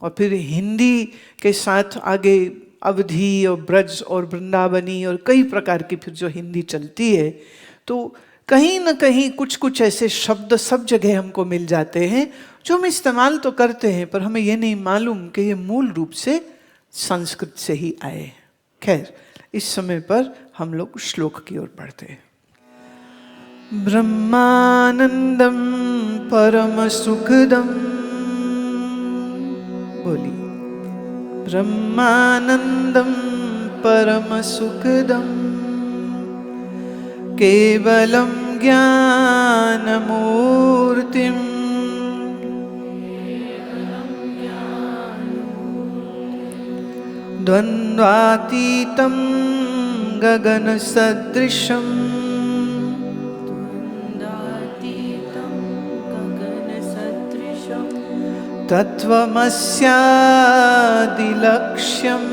और फिर हिंदी के साथ आगे अवधी और ब्रज और वृंदावनी और कई प्रकार की फिर जो हिंदी चलती है, तो कहीं ना कहीं कुछ कुछ ऐसे शब्द सब जगह हमको मिल जाते हैं जो हम इस्तेमाल तो करते हैं, पर हमें ये नहीं मालूम कि ये मूल रूप से संस्कृत से ही आए। खैर, इस समय पर हम लोग श्लोक की ओर बढ़ते हैं। ब्रह्मानंदम परम सुखदम, बोलिए, ब्रह्मानंदम परम सुखदम केवलम ज्ञानमूर्तिम द्वन्द्वातीतं गगनसदृशं तत्त्वमस्यादिलक्ष्यम्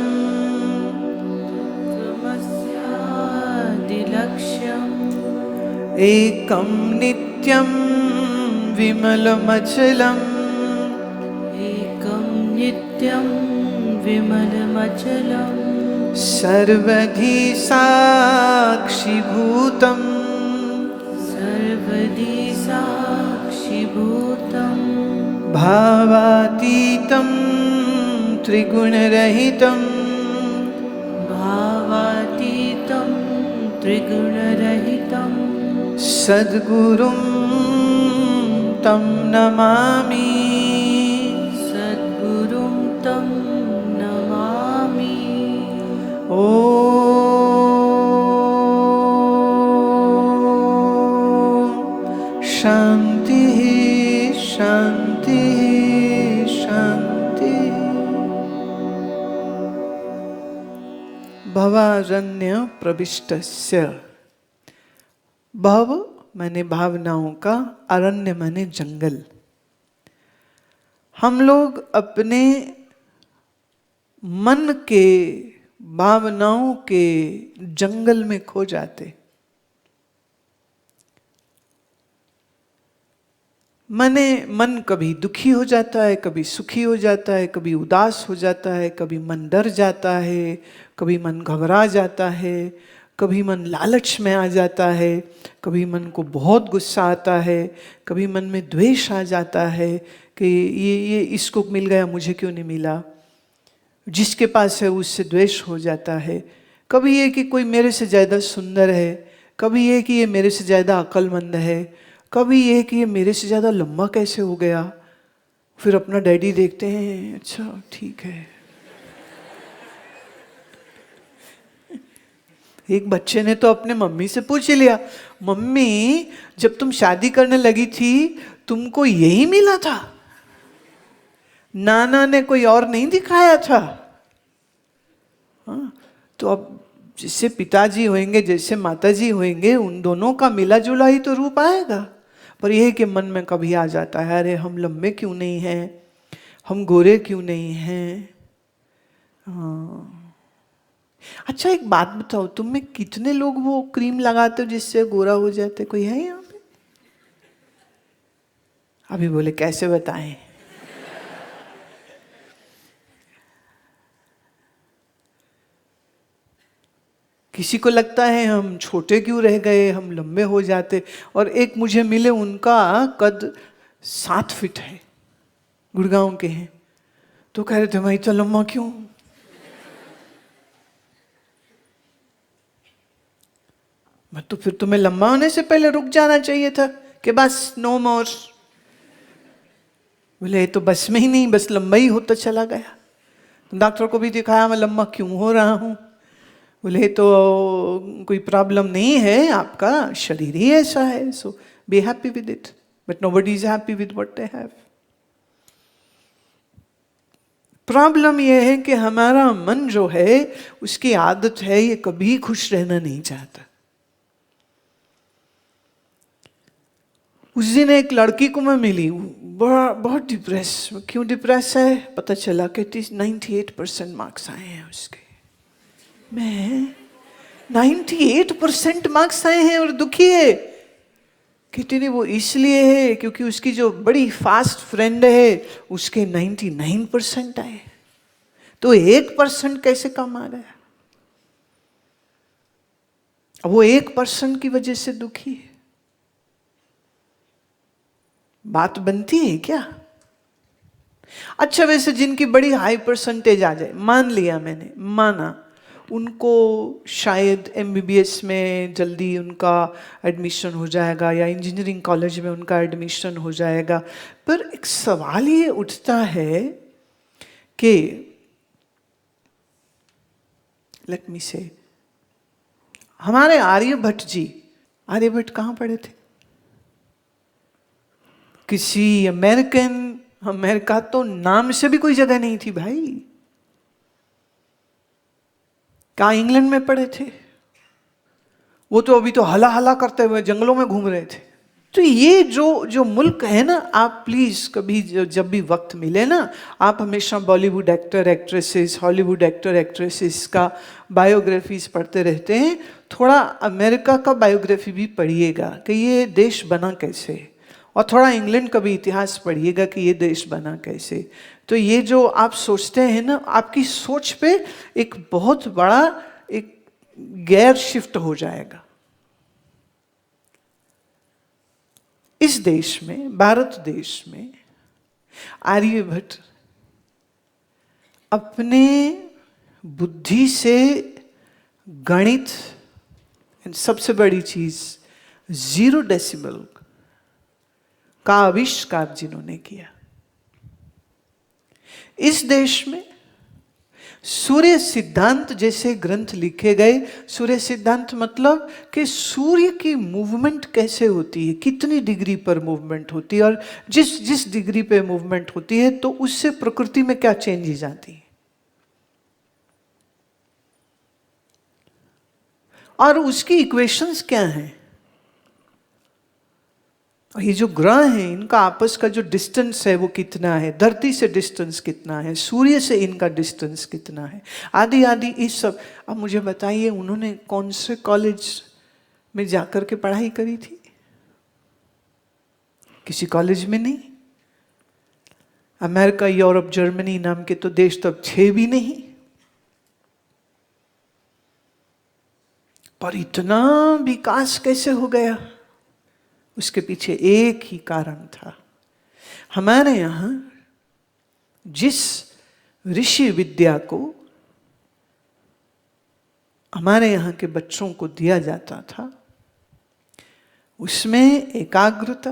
एकं नित्यं विमलमचलम् सर्वधी साक्षिभूतं भावातीतं त्रिगुणरहितं सद्गुरुं तं नमामि। ओ शांति शांति शांति। भवारण्य प्रविष्टस्य, भव माने भावनाओं का, अरण्य माने जंगल। हम लोग अपने मन के भावनाओं के जंगल में खो जाते। मन कभी दुखी हो जाता है, कभी सुखी हो जाता है, कभी उदास हो जाता है, कभी मन डर जाता है, कभी मन घबरा जाता है, कभी मन लालच में आ जाता है, कभी मन को बहुत गुस्सा आता है, कभी मन में द्वेष आ जाता है कि ये इसको मिल गया, मुझे क्यों नहीं मिला। जिसके पास है उससे द्वेष हो जाता है। कभी ये कि कोई मेरे से ज़्यादा सुंदर है, कभी ये कि ये मेरे से ज़्यादा अक्लमंद है, कभी ये कि ये मेरे से ज़्यादा लंबा कैसे हो गया। फिर अपना डैडी देखते हैं, अच्छा ठीक है। एक बच्चे ने तो अपने मम्मी से पूछ लिया, मम्मी जब तुम शादी करने लगी थी तुमको यही मिला था, नाना ने कोई और नहीं दिखाया था। हाँ, तो अब जिससे पिताजी होंगे, जैसे माताजी होंगे, उन दोनों का मिला जुला ही तो रूप आएगा। पर यह कि मन में कभी आ जाता है, अरे हम लंबे क्यों नहीं हैं, हम गोरे क्यों नहीं हैं। हाँ, अच्छा एक बात बताओ, तुम में कितने लोग वो क्रीम लगाते हो जिससे गोरा हो जाते? कोई है यहाँ पे? अभी बोले कैसे बताएं। किसी को लगता है हम छोटे क्यों रह गए, हम लंबे हो जाते। और एक मुझे मिले, उनका कद 7 फीट है, गुड़गांव के हैं, तो कह रहे थे मैं इतना लंबा क्यों। मैं तो फिर तुम्हें लंबा होने से पहले रुक जाना चाहिए था कि बस नो मोर। बोले तो बस में ही नहीं, बस लंबा ही होता चला गया। डॉक्टर को भी दिखाया, मैं लंबा क्यों हो रहा हूं। बोले तो कोई प्रॉब्लम नहीं है, आपका शरीर ही ऐसा है, so be happy with it, but nobody is happy with what they have. Problem यह है कि हमारा मन जो है, उसकी आदत है, ये कभी खुश रहना नहीं चाहता। उस दिन एक लड़की को मैं मिली, बहुत डिप्रेस। क्यों डिप्रेस है? पता चला कि 98% मार्क्स आए हैं उसके। मैं 98% मार्क्स आए हैं और दुखी है कहती नहीं वो इसलिए है क्योंकि उसकी जो बड़ी फास्ट फ्रेंड है उसके 99% आए, तो 1% कैसे कम आ गया? वो 1% की वजह से दुखी है। बात बनती है क्या? अच्छा, वैसे जिनकी बड़ी हाई परसेंटेज आ जाए, मान लिया मैंने, माना उनको शायद एमबीबीएस में जल्दी उनका एडमिशन हो जाएगा या इंजीनियरिंग कॉलेज में उनका एडमिशन हो जाएगा, पर एक सवाल ये उठता है कि लेट मी से, हमारे आर्यभट्ट जी, आर्यभट्ट कहाँ पढ़े थे? किसी अमेरिका तो नाम से भी कोई जगह नहीं थी भाई। कहाँ इंग्लैंड में पढ़े थे? वो तो अभी तो हला हला करते हुए जंगलों में घूम रहे थे। तो ये जो मुल्क है ना, आप प्लीज कभी जब भी वक्त मिले ना, आप हमेशा Bollywood actor actresses, Hollywood actor actresses का बायोग्राफीज पढ़ते रहते हैं, थोड़ा अमेरिका का बायोग्राफी भी पढ़िएगा कि ये देश बना कैसे, और थोड़ा इंग्लैंड का भी इतिहास पढ़िएगा कि ये देश बना कैसे। तो ये जो आप सोचते हैं ना, आपकी सोच पे एक बहुत बड़ा एक गैर शिफ्ट हो जाएगा। इस देश में, भारत देश में, आर्यभट्ट अपने बुद्धि से गणित, सबसे बड़ी चीज 0 डेसिबल का आविष्कार जिन्होंने किया, इस देश में सूर्य सिद्धांत जैसे ग्रंथ लिखे गए। सूर्य सिद्धांत मतलब कि सूर्य की मूवमेंट कैसे होती है, कितनी डिग्री पर मूवमेंट होती है, और जिस डिग्री पे मूवमेंट होती है तो उससे प्रकृति में क्या चेंजेस आती है, और उसकी इक्वेशंस क्या हैं। ये जो ग्रह हैं इनका आपस का जो डिस्टेंस है वो कितना है, धरती से डिस्टेंस कितना है, सूर्य से इनका डिस्टेंस कितना है, आदि आदि इस सब। अब मुझे बताइए उन्होंने कौन से कॉलेज में जाकर के पढ़ाई करी थी? किसी कॉलेज में नहीं। अमेरिका, यूरोप, जर्मनी नाम के तो देश तब थे भी नहीं, पर इतना विकास कैसे हो गया? उसके पीछे एक ही कारण था। हमारे यहां जिस ऋषि विद्या को हमारे यहाँ के बच्चों को दिया जाता था, उसमें एकाग्रता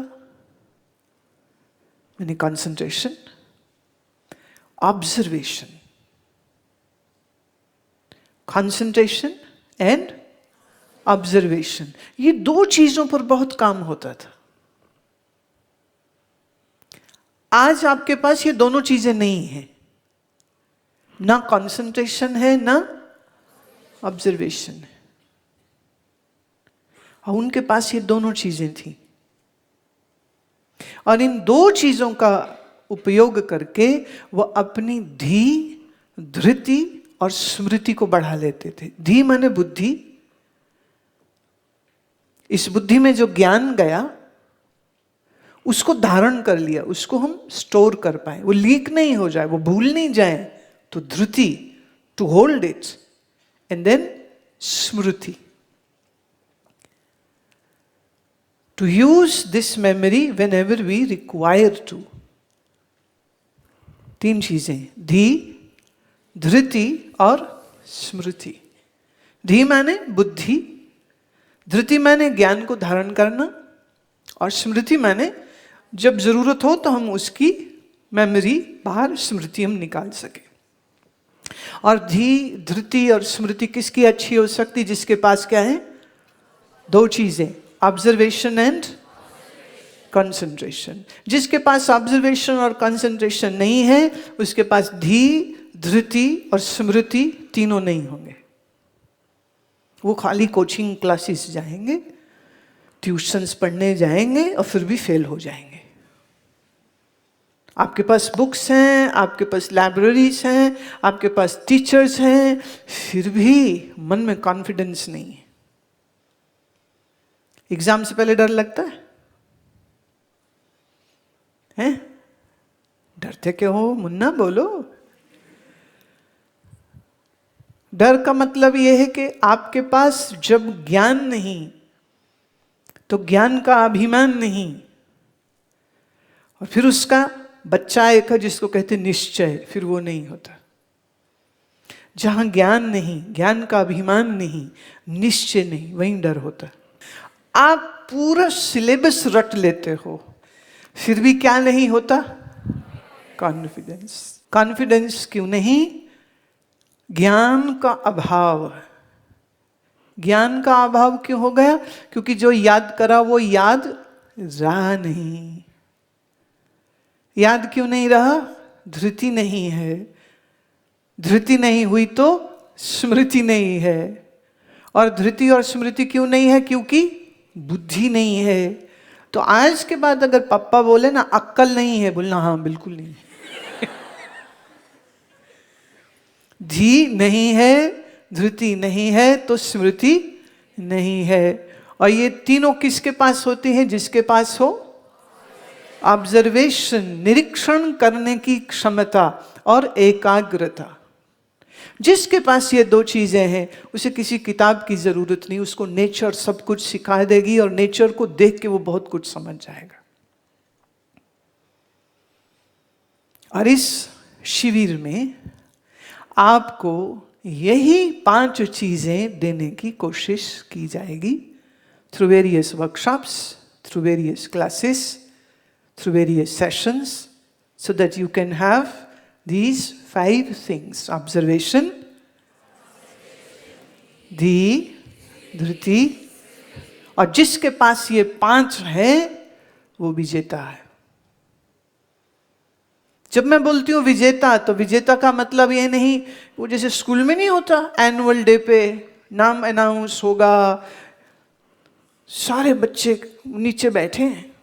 यानी concentration, observation, concentration and observation, ये 2 चीजों पर बहुत काम होता था। आज आपके पास ये दोनों चीजें नहीं है, ना कंसंट्रेशन है ना ऑब्जर्वेशन है, और उनके पास ये दोनों चीजें थी, और इन 2 चीजों का उपयोग करके वो अपनी धी, धृति और स्मृति को बढ़ा लेते थे। धी माने बुद्धि, इस बुद्धि में जो ज्ञान गया उसको धारण कर लिया, उसको हम स्टोर कर पाए, वो लीक नहीं हो जाए, वो भूल नहीं जाए, तो धृति, to hold it, and then स्मृति, to use this memory whenever we require to. 3 चीजें, धी, धृति और स्मृति। धी माने बुद्धि, धृति माने ज्ञान को धारण करना, और स्मृति माने जब जरूरत हो तो हम उसकी मेमोरी बाहर, स्मृति हम निकाल सके। और धी, धृति और स्मृति किसकी अच्छी हो सकती? जिसके पास क्या है? 2 चीजें, ऑब्जर्वेशन एंड कंसंट्रेशन। जिसके पास ऑब्जर्वेशन और कंसंट्रेशन नहीं है, उसके पास धी, धृति और स्मृति तीनों नहीं होंगे। वो खाली कोचिंग क्लासेस जाएंगे, ट्यूशंस पढ़ने जाएंगे और फिर भी फेल हो जाएंगे। आपके पास बुक्स हैं, आपके पास लाइब्रेरीज हैं, आपके पास टीचर्स हैं, फिर भी मन में कॉन्फिडेंस नहीं है। एग्जाम से पहले डर लगता है, हैं? डरते क्यों हो मुन्ना, बोलो। डर का मतलब यह है कि आपके पास जब ज्ञान नहीं तो ज्ञान का अभिमान नहीं, और फिर उसका बच्चा एक है जिसको कहते निश्चय, फिर वो नहीं होता। जहां ज्ञान नहीं, ज्ञान का अभिमान नहीं, निश्चय नहीं, वहीं डर होता। आप पूरा सिलेबस रट लेते हो, फिर भी क्या नहीं होता? कॉन्फिडेंस। कॉन्फिडेंस क्यों नहीं? ज्ञान का अभाव। ज्ञान का अभाव क्यों हो गया? क्योंकि जो याद करा वो याद रहा नहीं। याद क्यों नहीं रहा? धृति नहीं है। धृति नहीं हुई तो स्मृति नहीं है। और धृति और स्मृति क्यों नहीं है? क्योंकि बुद्धि नहीं है। तो आज के बाद अगर पापा बोले ना अक्कल नहीं है, बोलना हाँ बिल्कुल नहीं। धी नहीं है, धृति नहीं है, तो स्मृति नहीं है। और ये तीनों किसके पास होती है? जिसके पास हो ऑब्जर्वेशन, निरीक्षण करने की क्षमता और एकाग्रता। जिसके पास ये दो चीजें हैं उसे किसी किताब की जरूरत नहीं, उसको नेचर सब कुछ सिखा देगी और नेचर को देख के वो बहुत कुछ समझ जाएगा। और इस शिविर में आपको यही 5 चीजें देने की कोशिश की जाएगी, through various workshops, through various classes, through various sessions, so that you can have these 5 things: observation, धी, धृति, और जिसके पास ये 5 है वो विजेता है। जब मैं बोलती हूँ विजेता, तो विजेता का मतलब ये नहीं, वो जैसे स्कूल में नहीं होता एनुअल डे पे नाम अनाउंस होगा, सारे बच्चे नीचे बैठे हैं,